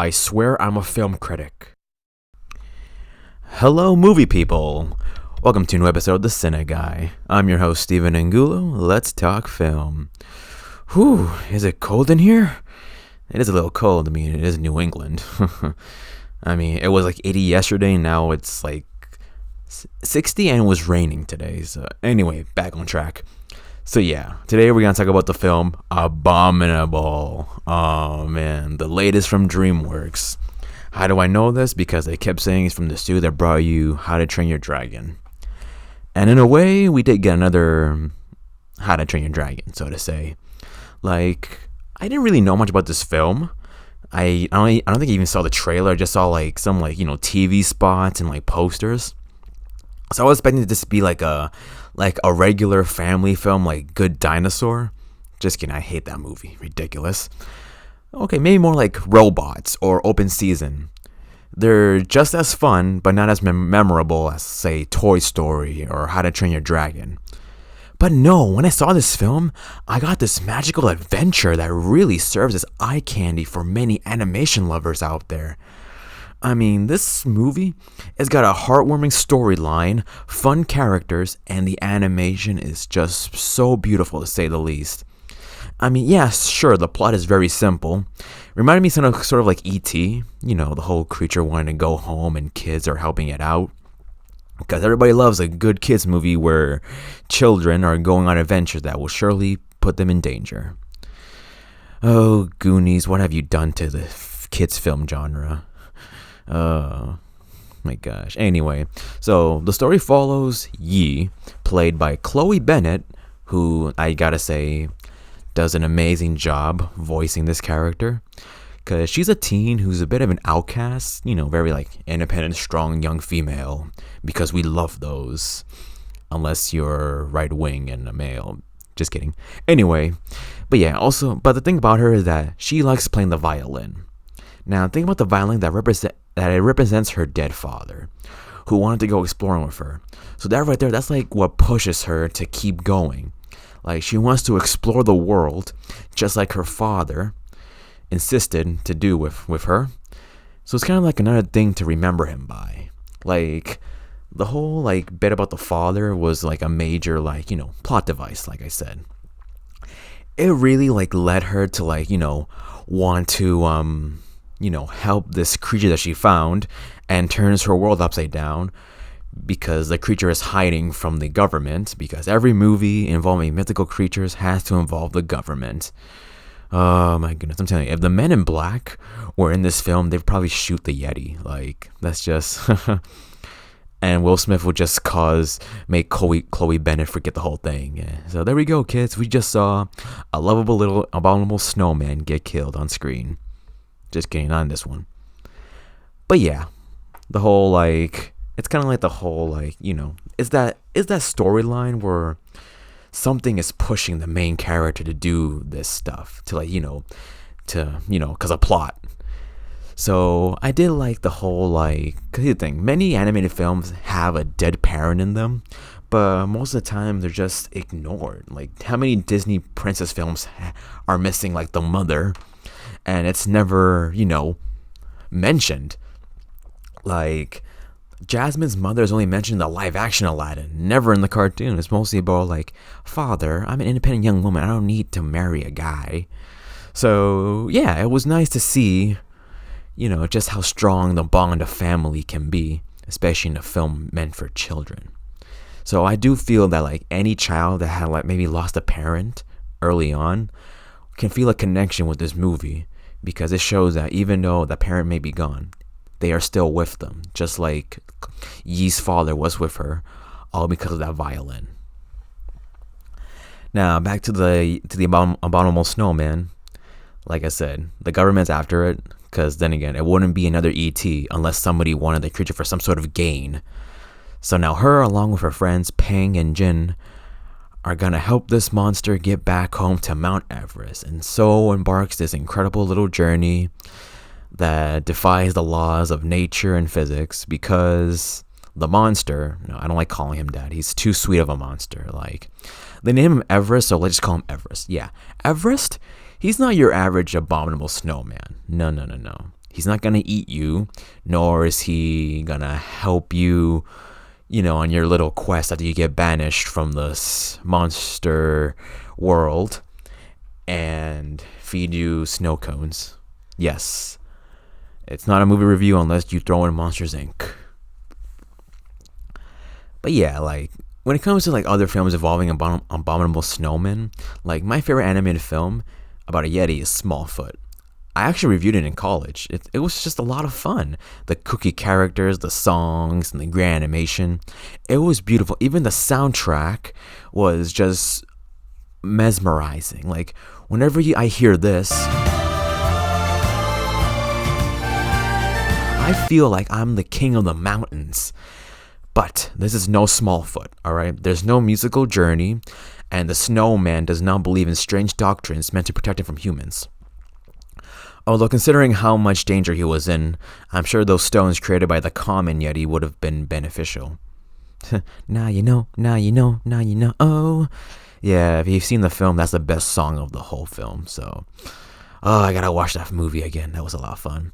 I swear I'm a film critic. Hello, movie people. Welcome to a new episode of the CineGuy. I'm your host, Steven Angulo. Let's talk film. Whew, is it cold in here? It is a little cold. I mean, it is New England. I mean, it was like 80 yesterday. Now it's like 60 and it was raining today. So anyway, back on track. So yeah, today we're going to talk about the film Abominable. Oh man, the latest from Dreamworks. How do I know this? Because they kept saying it's from the studio that brought you How to Train Your Dragon. And in a way, we did get another How to Train Your Dragon, so to say. Like, I didn't really know much about this film. I don't think I even saw the trailer. I just saw like some TV spots and like posters. So I was expecting this to be like a regular family film, like Good Dinosaur. Just kidding, I hate that movie. Ridiculous. Okay, maybe more like Robots or Open Season. They're just as fun, but not as memorable as, say, Toy Story or How to Train Your Dragon. But no, when I saw this film, I got this magical adventure that really serves as eye candy for many animation lovers out there. I mean, this movie has got a heartwarming storyline, fun characters, and the animation is just so beautiful to say the least. I mean, yes, sure, the plot is very simple. Reminded me sort of like E.T., the whole creature wanting to go home and kids are helping it out. Because everybody loves a good kids movie where children are going on adventures that will surely put them in danger. Oh, Goonies, what have you done to the kids film genre? Oh my gosh. Anyway, so the story follows Yi, played by Chloe Bennett, who I gotta say does an amazing job voicing this character. Because she's a teen who's a bit of an outcast, very like independent, strong young female. Because we love those. Unless you're right wing and a male. Just kidding. Anyway, but the thing about her is that she likes playing the violin. Now, think about the violin that it represents her dead father, who wanted to go exploring with her. So that right there, that's like what pushes her to keep going. Like, she wants to explore the world, just like her father insisted to do with her. So it's kind of like another thing to remember him by. Like, the whole like bit about the father was like a major plot device, like I said. It really like led her to want to help this creature that she found and turns her world upside down because the creature is hiding from the government, because every movie involving mythical creatures has to involve the government. Oh my goodness, I'm telling you, if the Men in Black were in this film, they'd probably shoot the Yeti. Like, that's just... And Will Smith would just make Chloe Bennett forget the whole thing. Yeah. So there we go, kids. We just saw a lovable little abominable snowman get killed on screen. Just kidding, not in this one. But yeah, the whole it's kind of like the whole is that storyline where something is pushing the main character to do this stuff to because of plot. So I did like the whole cause here's the thing, many animated films have a dead parent in them, but most of the time they're just ignored. Like, how many Disney princess films are missing the mother? And it's never, mentioned. Like, Jasmine's mother is only mentioned in the live-action Aladdin, never in the cartoon. It's mostly about, father, I'm an independent young woman. I don't need to marry a guy. So, yeah, it was nice to see, just how strong the bond of family can be, especially in a film meant for children. So I do feel that, any child that had, maybe lost a parent early on can feel a connection with this movie, because it shows that even though the parent may be gone, they are still with them, just like Yi's father was with her, all because of that violin. Now, back to the abominable snowman. Like I said, the government's after it, because then again, it wouldn't be another E.T. unless somebody wanted the creature for some sort of gain. So now her, along with her friends Pang and Jin, are gonna help this monster get back home to Mount Everest, and so embarks this incredible little journey that defies the laws of nature and physics, because the monster, no, I don't like calling him that, he's too sweet of a monster. They name him Everest, so let's just call him Everest. Yeah, Everest, he's not your average abominable snowman. No. He's not gonna eat you, nor is he gonna help you, on your little quest after you get banished from this monster world and feed you snow cones. Yes, it's not a movie review unless you throw in Monsters Inc. But yeah, like, when it comes to like other films involving abominable snowmen, like my favorite animated film about a Yeti is Smallfoot. I actually reviewed it in college. It was just a lot of fun. The kooky characters, the songs, and the great animation. It was beautiful. Even the soundtrack was just mesmerizing. Like, whenever I hear this, I feel like I'm the king of the mountains. But this is no Smallfoot, alright? There's no musical journey, and the snowman does not believe in strange doctrines meant to protect him from humans. Although considering how much danger he was in, I'm sure those stones created by the common Yeti would have been beneficial. Now you know, now you know, now you know, oh. Yeah, if you've seen the film, that's the best song of the whole film, so. Oh, I gotta watch that movie again. That was a lot of fun.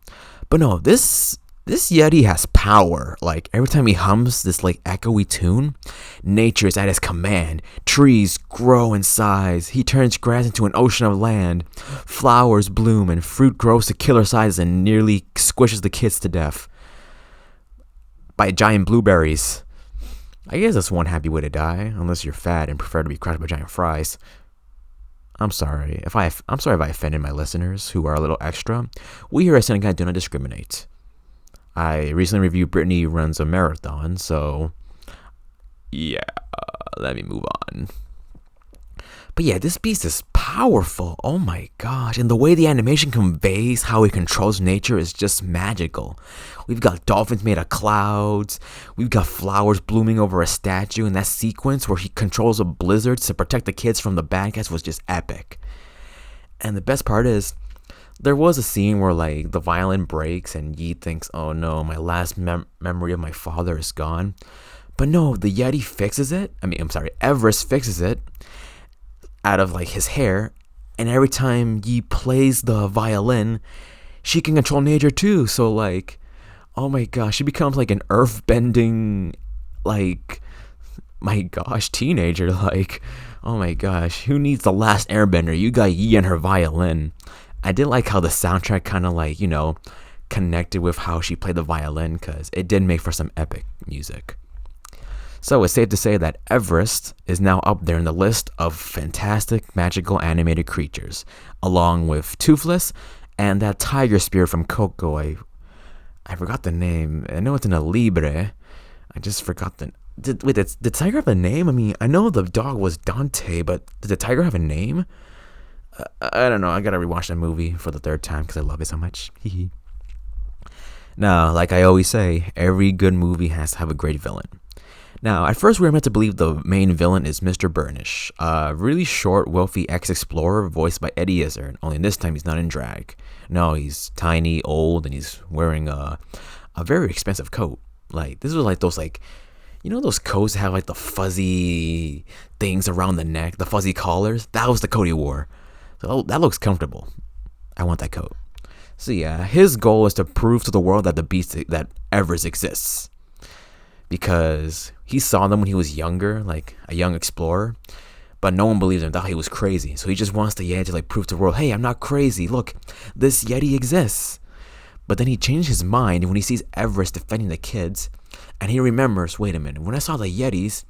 But no, this Yeti has power. Like, every time he hums this like echoey tune, nature is at his command. Trees grow in size. He turns grass into an ocean of land. Flowers bloom and fruit grows to killer size and nearly squishes the kids to death by giant blueberries. I guess that's one happy way to die, unless you're fat and prefer to be crushed by giant fries. I'm sorry if I offended my listeners who are a little extra. We here at CineGuy do not discriminate. I recently reviewed Brittany Runs a Marathon, so yeah, let me move on. But yeah, this beast is powerful. Oh my gosh. And the way the animation conveys how he controls nature is just magical. We've got dolphins made of clouds. We've got flowers blooming over a statue. And that sequence where he controls a blizzard to protect the kids from the bad guys was just epic. And the best part is, there was a scene where like the violin breaks and Yi thinks, oh no, my last memory of my father is gone. But no, the Yeti fixes it. Everest fixes it out of like his hair. And every time Yi plays the violin, she can control nature too. So like, oh my gosh, she becomes like an earth-bending, like, my gosh, teenager. Like, oh my gosh, who needs the last airbender? You got Yi and her violin. I did like how the soundtrack kind of like, connected with how she played the violin, because it did make for some epic music. So it's safe to say that Everest is now up there in the list of fantastic magical animated creatures, along with Toothless and that tiger spirit from Coco. I forgot the name. I know it's in a Libre. I just forgot the... Did the tiger have a name? I mean, I know the dog was Dante, but did the tiger have a name? I don't know. I gotta rewatch that movie for the third time because I love it so much. Now, like I always say, every good movie has to have a great villain. Now, at first we were meant to believe the main villain is Mr. Burnish, a really short, wealthy ex-explorer voiced by Eddie Izzard, only this time he's not in drag. No, he's tiny, old, and he's wearing a very expensive coat. Like, this was like those, like, those coats that have like the fuzzy things around the neck, the fuzzy collars? That was the coat he wore. So that looks comfortable. I want that coat. So yeah, his goal is to prove to the world that that Everest exists. Because he saw them when he was younger, like a young explorer, but no one believed him, thought he was crazy. So he just wants the Yeti to like prove to the world, hey, I'm not crazy. Look, this Yeti exists. But then he changed his mind when he sees Everest defending the kids, and he remembers, wait a minute, when I saw the Yetis,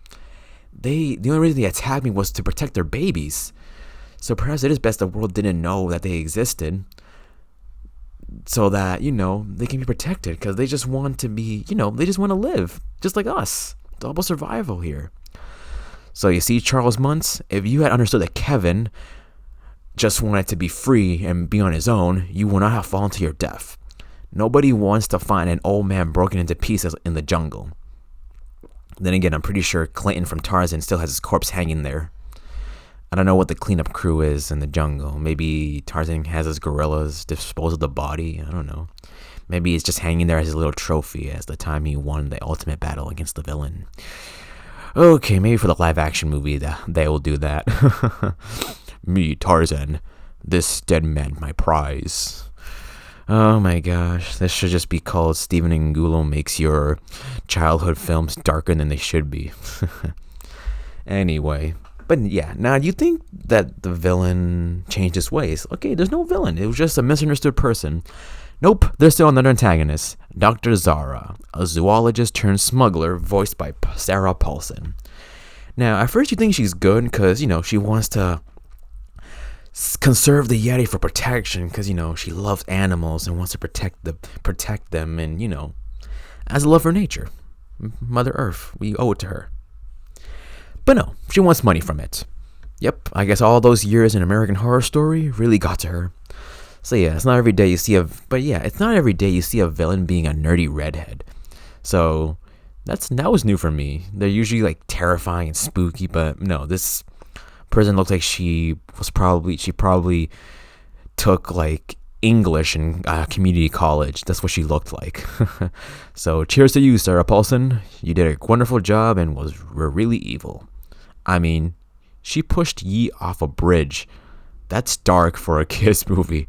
the only reason they attacked me was to protect their babies. So perhaps it is best the world didn't know that they existed, so that, they can be protected, because they just want to be, they just want to live, just like us. It's all about survival here. So you see, Charles Muntz, if you had understood that Kevin just wanted to be free and be on his own, you would not have fallen to your death. Nobody wants to find an old man broken into pieces in the jungle. Then again, I'm pretty sure Clayton from Tarzan still has his corpse hanging there. I don't know what the cleanup crew is in the jungle. Maybe Tarzan has his gorillas dispose of the body. I don't know. Maybe it's just hanging there as his little trophy as the time he won the ultimate battle against the villain. Okay, maybe for the live action movie they will do that. Me, Tarzan. This dead man, my prize. Oh my gosh, this should just be called Stephen Angulo makes your childhood films darker than they should be. Anyway, but yeah, now you think that the villain changed his ways. Okay, there's no villain. It was just a misunderstood person. Nope, there's still another antagonist, Dr. Zara, a zoologist turned smuggler voiced by Sarah Paulson. Now, at first you think she's good because, she wants to conserve the Yeti for protection because, she loves animals and wants to protect them and, as a love for nature. Mother Earth, we owe it to her. But no, she wants money from it. Yep, I guess all those years in American Horror Story really got to her. So yeah, it's not every day you see a villain being a nerdy redhead. So that was new for me. They're usually like terrifying and spooky, but no, this person looked like she probably took like English in community college. That's what she looked like. So cheers to you, Sarah Paulson. You did a wonderful job and were really evil. I mean, she pushed Yi off a bridge. That's dark for a kid's movie.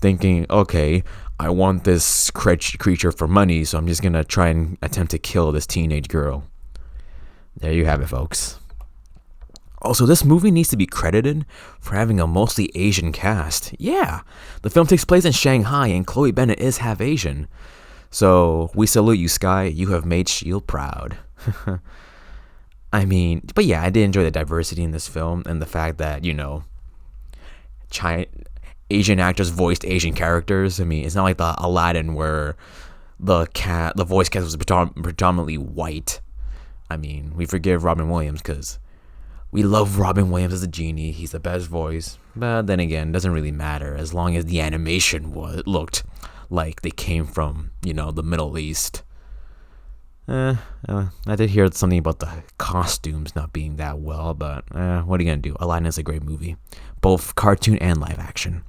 Thinking, okay, I want this creature for money, so I'm just going to try and attempt to kill this teenage girl. There you have it, folks. Also, this movie needs to be credited for having a mostly Asian cast. Yeah, the film takes place in Shanghai, and Chloe Bennett is half Asian. So, we salute you, Sky. You have made S.H.I.E.L.D. proud. I mean, but yeah, I did enjoy the diversity in this film and the fact that, Asian actors voiced Asian characters. I mean, it's not like the Aladdin where the voice cast was predominantly white. I mean, we forgive Robin Williams because we love Robin Williams as a genie. He's the best voice. But then again, it doesn't really matter as long as the animation looked like they came from, the Middle East. I did hear something about the costumes not being that well, but what are you going to do? Aladdin is a great movie, both cartoon and live action.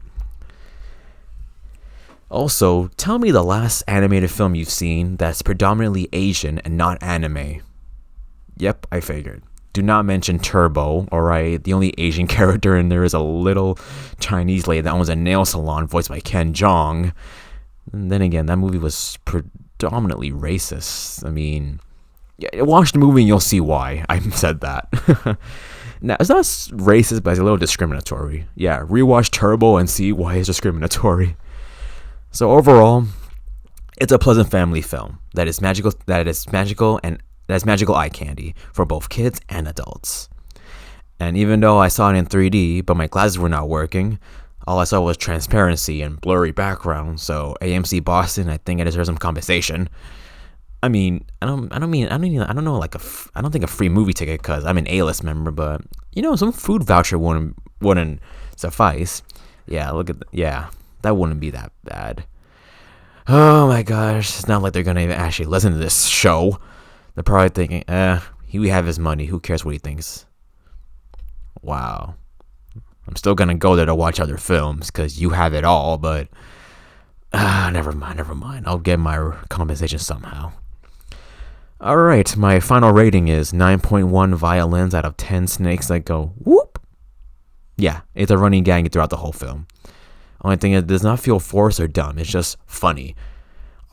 Also, tell me the last animated film you've seen that's predominantly Asian and not anime. Yep, I figured. Do not mention Turbo, alright? The only Asian character in there is a little Chinese lady that owns a nail salon voiced by Ken Jeong. And then again, that movie was predominantly racist. I mean, watch the movie and you'll see why I said that. Now, it's not racist, but it's a little discriminatory. Yeah, rewatch Turbo and see why it's discriminatory. So overall, it's a pleasant family film that is magical eye candy for both kids and adults. And even though I saw it in 3D, but my glasses were not working, all I saw was transparency and blurry background. So AMC Boston, I think I deserve some compensation. I mean, I don't think a free movie ticket because I'm an A-list member, but some food voucher wouldn't suffice. Yeah, that wouldn't be that bad. Oh my gosh, it's not like they're gonna even actually listen to this show. They're probably thinking, we have his money. Who cares what he thinks? Wow. I'm still gonna go there to watch other films because you have it all, but never mind. I'll get my compensation somehow. Alright, my final rating is 9.1 violins out of 10 snakes that go whoop. Yeah, it's a running gag throughout the whole film. Only thing, it does not feel forced or dumb. It's just funny.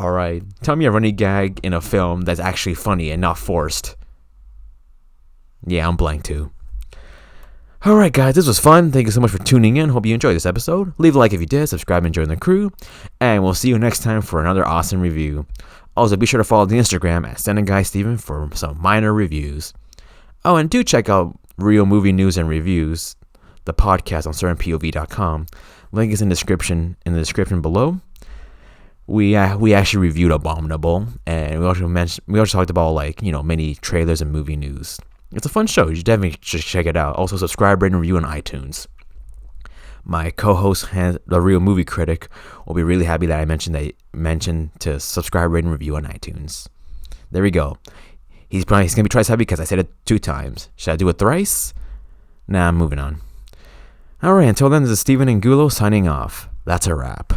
Alright, tell me a running gag in a film that's actually funny and not forced. Yeah, I'm blank too. Alright guys, this was fun. Thank you so much for tuning in. Hope you enjoyed this episode. Leave a like if you did, subscribe and join the crew. And we'll see you next time for another awesome review. Also, be sure to follow the Instagram at CineGuy Steven for some minor reviews. Oh, and do check out Real Movie News and Reviews, the podcast on CertainPOV.com. Link is in the description below. We actually reviewed Abominable, and we also talked about many trailers and movie news. It's a fun show. You definitely should check it out. Also, subscribe, rate, and review on iTunes. My co-host, the Real Movie Critic, will be really happy that I mentioned to subscribe, rate, and review on iTunes. There we go. He's gonna be twice happy because I said it 2 times. Should I do it thrice? Nah, I'm moving on. Alright, until then, this is Stephen Angulo signing off. That's a wrap.